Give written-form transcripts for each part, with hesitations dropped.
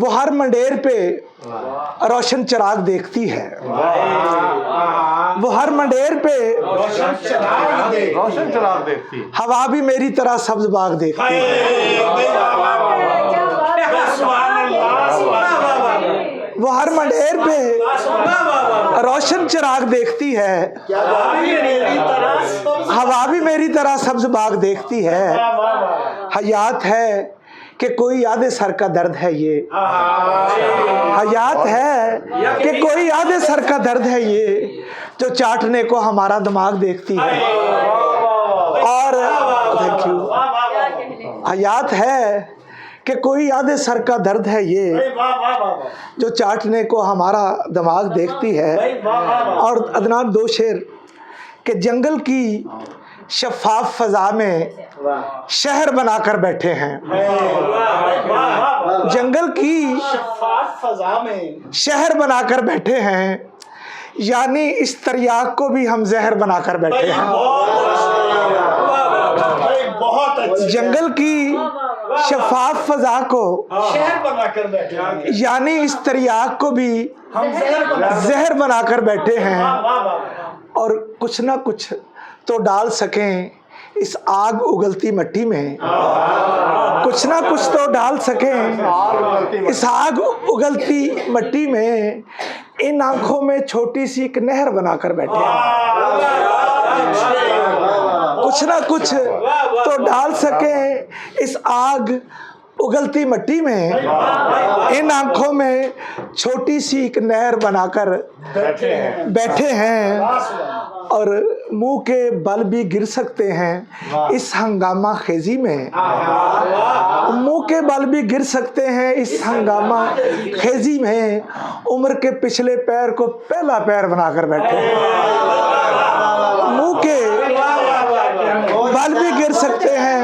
وہ ہر منڈیر پہ روشن چراغ دیکھتی ہے، وہ ہر منڈیر پہ روشن چراغ دیکھتی، ہوا بھی میری طرح سبز باغ دیکھتی ہے، وہ ہر منڈیر پہ روشن چراغ دیکھتی ہے، ہوا بھی میری طرح سبز باغ دیکھتی ہے۔ حیات ہے کہ کوئی یاد سر کا درد ہے یہ، حیات ہے کہ کوئی یاد سر کا درد ہے یہ، جو چاٹنے کو ہمارا دماغ دیکھتی ہے۔ اور تھینک یو، حیات ہے کہ کوئی یاد سر کا درد ہے یہ، جو چاٹنے کو ہمارا دماغ دیکھتی ہے۔ اور عدنان دو شعر کہ جنگل کی شفاف فضا میں شہر بنا کر بیٹھے ہیں، جنگل کی شفاف فضا میں شہر بنا کر بیٹھے ہیں، یعنی اس تریاق کو بھی ہم زہر بنا کر بیٹھے ہیں۔ بہت اچھا، جنگل کی شفاف فضا کو شہر بنا کر بیٹھے ہیں، یعنی اس تریاق کو بھی ہم زہر بنا کر بیٹھے ہیں، اور کچھ نہ کچھ تو ڈال سکیں اس آگ اگلتی مٹی میں، کچھ نہ کچھ تو ڈال سکیں اس آگ اگلتی مٹی میں، ان آنکھوں میں چھوٹی سی ایک نہر بنا کر بیٹھے ہیں، کچھ نہ کچھ تو ڈال سکیں اس آگ اگلتی مٹی میں، ان آنکھوں میں چھوٹی سی ایک نہر بنا کر بیٹھے ہیں، اور منہ کے بل بھی گر سکتے ہیں اس ہنگامہ خیزی میں، منہ کے بل بھی گر سکتے ہیں اس ہنگامہ خیزی میں، عمر کے پچھلے پیر کو پہلا پیر بنا کر بیٹھے ہیں، منہ کے بل بھی گر سکتے ہیں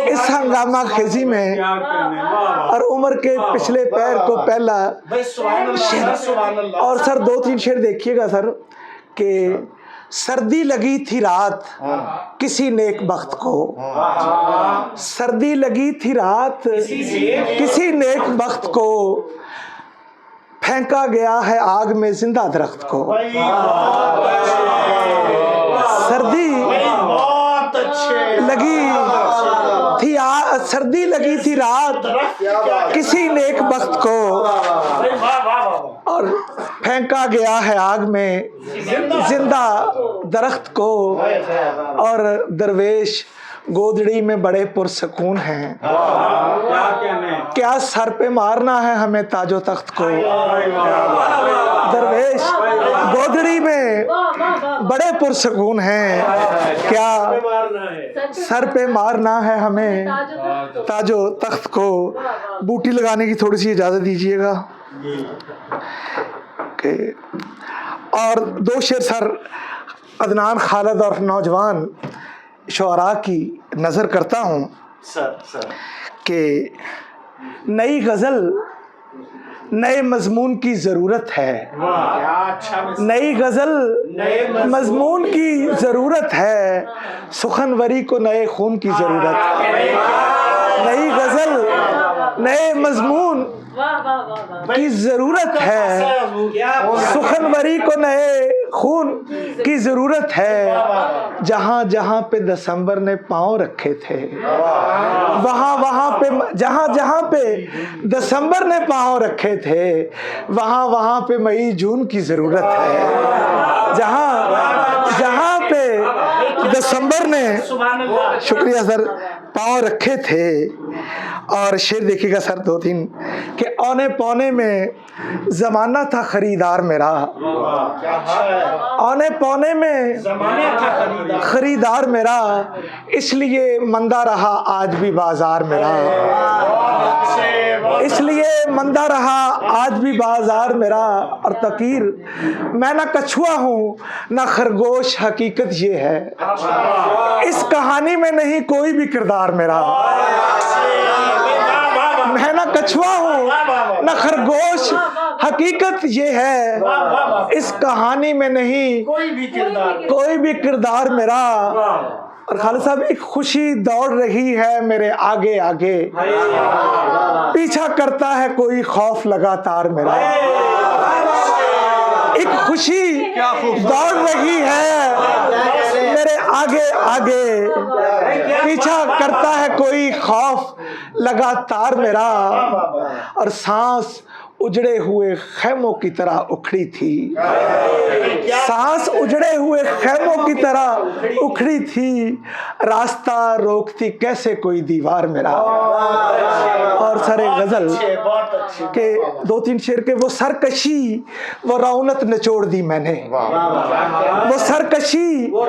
اس ہنگامہ خیزی میں، اور عمر کے پچھلے پیر کو پہلا شعر۔ اور سر دو تین شعر دیکھیے گا سر کہ سردی لگی تھی رات کسی نیک بخت کو، سردی لگی تھی رات کسی نیک بخت کو، پھینکا گیا ہے آگ میں زندہ درخت کو، سردی لگی تھی سردی لگی تھی رات کسی نیک بخت کو، اور پھینکا گیا ہے آگ میں زندہ درخت کو، اور درویش گودڑی میں بڑے پرسکون ہیں، کیا سر پہ مارنا ہے ہمیں تاج و تخت کو، درویش گودڑی میں بڑے پرسکون ہیں، کیا سر پہ مارنا ہے ہمیں تاج و تخت کو۔ بوٹی لگانے کی تھوڑی سی اجازت دیجیے گا کہ، اور دو شعر سر عدنان خالد اور نوجوان شعراء کی نظر کرتا ہوں کہ نئی غزل نئے مضمون کی ضرورت ہے، نئی غزل مضمون کی ضرورت ہے، سخنوری کو نئے خون کی ضرورت ہے، نئی غزل نئے مضمون کی ضرورت ہے، سخنوری کو نئے خون کی ضرورت ہے، جہاں جہاں پہ دسمبر نے پاؤں رکھے تھے وہاں وہاں پہ، جہاں جہاں پہ دسمبر نے پاؤں رکھے تھے وہاں وہاں پہ مئی جون کی ضرورت ہے، جہاں جہاں پہ دسمبر نے، شکریہ سر، پاؤں رکھے تھے۔ اور شعر دیکھیے گا سر دو تین کہ اونے پونے میں زمانہ تھا خریدار میرا، اونے پونے میں خریدار میرا، اس لیے مندہ رہا آج بھی بازار میرا، اس لیے مندہ رہا آج بھی بازار میرا، اور تقیر میں نہ کچھوا ہوں نہ خرگوش، حقیقت یہ ہے اس کہانی میں نہیں کوئی بھی کردار میرا، میں نہ کچھوا ہوں نہ خرگوش، حقیقت یہ ہے اس کہانی میں نہیں کوئی بھی کردار میرا۔ اور خالد صاحب ایک خوشی دوڑ رہی ہے میرے آگے آگے, پیچھا کرتا ہے کوئی خوف لگاتار میرا. ایک خوشی دوڑ رہی ہے میرے آگے آگے, پیچھا کرتا ہے کوئی خوف لگاتار میرا. اور سانس اجڑے ہوئے خیموں کی طرح اکھڑی تھی, سانس اجڑے ہوئے خیموں کی طرح اکھڑی تھی, راستہ روکتی کیسے کوئی دیوار میرا. اور سر غزل کے 2-3 شعر کے وہ سرکشی وہ رونت نچوڑ دی میں نے, وہ سرکشی وہ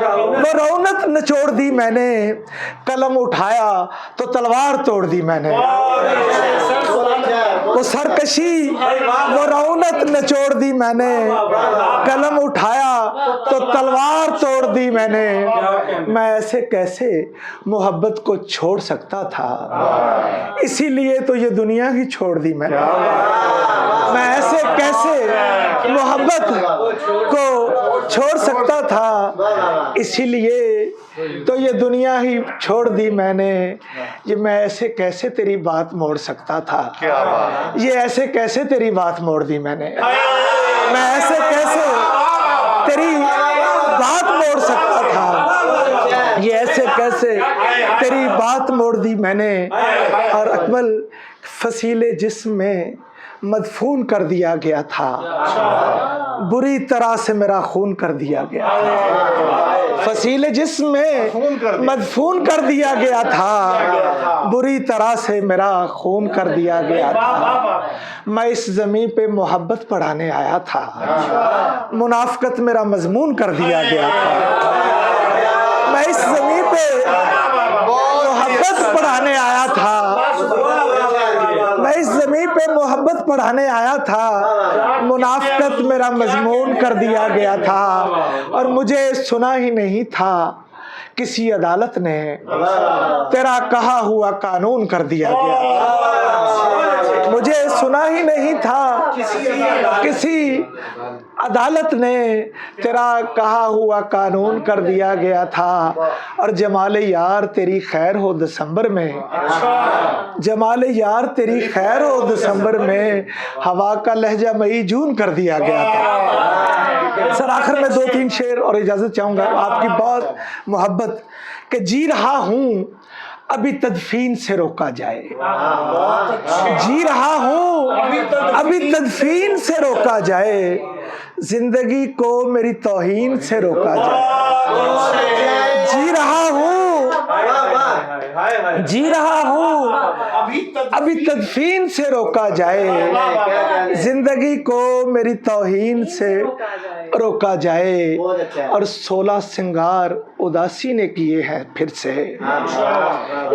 رونت نچوڑ دی میں نے, قلم اٹھایا تو تلوار توڑ دی میں نے. وہ سرکشی وہ رونت نچوڑ دی میں نے, قلم اٹھایا تو تلوار توڑ دی میں نے. میں ایسے کیسے محبت کو چھوڑ سکتا تھا, اسی لیے تو یہ دنیا ہی چھوڑ دی میں نے. میں ایسے کیسے محبت کو چھوڑ سکتا تھا, اسی لیے تو یہ دنیا ہی چھوڑ دی میں نے. یہ میں ایسے کیسے تیری بات موڑ سکتا تھا, یہ ایسے کیسے تیری بات موڑ دی میں نے. میں ایسے کیسے تیری بات موڑ سکتا تھا, یہ ایسے کیسے تیری بات موڑ دی میں نے. اور اکمل فصیل جسم میں مدفون کر دیا گیا تھا, بری طرح سے میرا خون کر دیا گیا. فصیل جسم میں مدفون کر دیا گیا تھا, بری طرح سے میرا خون کر دیا گیا تھا. میں اس زمین پہ محبت پڑھانے آیا تھا, منافقت میرا مضمون کر دیا گیا تھا. میں اس زمین پہ محبت پڑھانے آیا تھا, میں اس زمین پہ محبت پڑھانے آیا تھا, منافقت میرا مضمون کر دیا گیا تھا. اور مجھے سنا ہی نہیں تھا کسی عدالت نے, تیرا کہا ہوا قانون کر دیا گیا. مجھے سنا ہی نہیں تھا کسی عدالت نے, تیرا کہا ہوا قانون کر دیا گیا تھا. اور جمال یار تیری خیر ہو دسمبر میں, جمال یار تیری خیر ہو دسمبر میں, ہوا کا لہجہ مئی جون کر دیا گیا تھا. سر آخر میں 2-3 شعر اور اجازت چاہوں گا. آپ کی بہت محبت کہ جی رہا ہوں ابھی تدفین سے روکا جائے, جی رہا ہوں ابھی تدفین سے روکا جائے, زندگی کو میری توہین سے روکا جائے. جی رہا ہوں, جی رہا ہوں ابھی تدفین سے روکا جائے, زندگی کو میری توہین سے روکا جائے. اور 16 سنگار اداسی نے کیے ہیں پھر سے,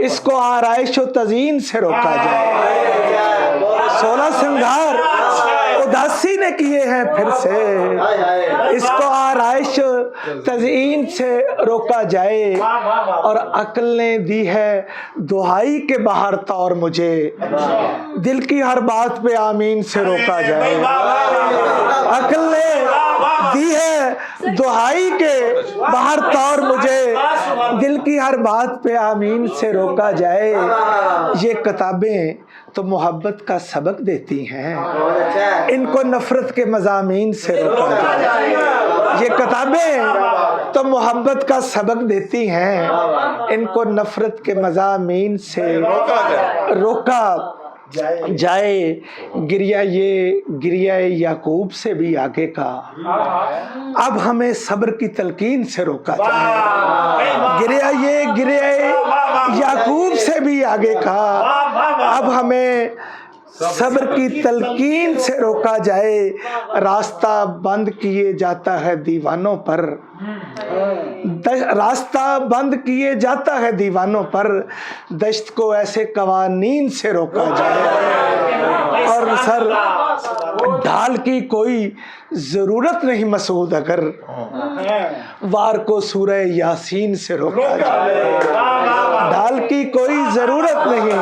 اس کو آرائش و تزئین سے روکا جائے. 16 سنگار اداسی نے کیے ہیں پھر سے, اس کو آرائش تزئین سے روکا جائے. اور عقل نے دی ہے دہائی کے باہر طور مجھے, دل کی ہر بات پہ آمین سے روکا جائے. عقل نے دی ہے دہائی کے باہر طور مجھے, دل کی ہر بات پہ آمین سے روکا جائے. یہ کتابیں تو محبت کا سبق دیتی ہیں, ان کو نفرت کے مضامین سے روکا جائے. یہ کتابیں تو محبت کا سبق دیتی ہیں, ان کو نفرت کے مضامین سے روکا جائے. گریہ یہ گریہ یعقوب سے بھی آگے کا, اب ہمیں صبر کی تلقین سے روکا جائے. گریہ یہ گریہ یعقوب سے بھی آگے کا, اب ہمیں صبر کی تلقین سے روکا جائے. راستہ بند کیے جاتا ہے دیوانوں پر, راستہ بند کیے جاتا ہے دیوانوں پر, دشت کو ایسے قوانین سے روکا جائے. اور سر ڈھال کی کوئی ضرورت نہیں مسعود, اگر وار کو سورہ یاسین سے روکا جائے. ڈھال کی کوئی ضرورت نہیں.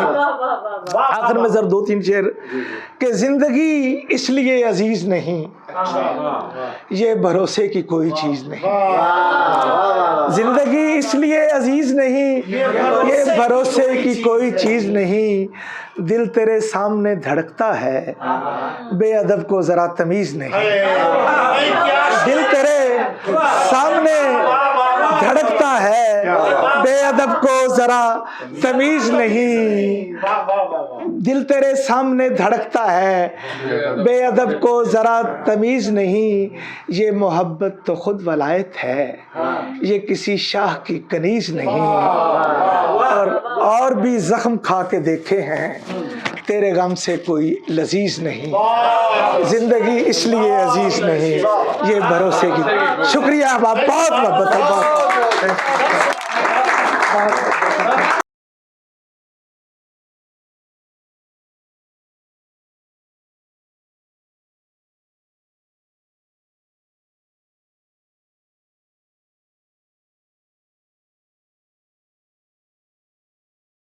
آخر میں ذرا 2-3 شعر کہ زندگی اس لیے عزیز نہیں یہ بھروسے کی کوئی چیز نہیں. زندگی اس لیے عزیز نہیں یہ بھروسے کی کوئی چیز نہیں. دل تیرے سامنے دھڑکتا ہے بے ادب کو ذرا تمیز نہیں. دل تیرے سامنے دھڑکتا ہے بے ادب کو ذرا تمیز نہیں. دل تیرے سامنے دھڑکتا ہے بے ادب کو ذرا تمیز نہیں. یہ محبت تو خود ولایت ہے یہ کسی شاہ کی کنیز نہیں. اور بھی زخم کھا کے دیکھے ہیں تیرے غم سے کوئی لذیذ نہیں. زندگی اس لیے عزیز نہیں یہ بھروسے کی. شکریہ، آپ بہت محبت ہے.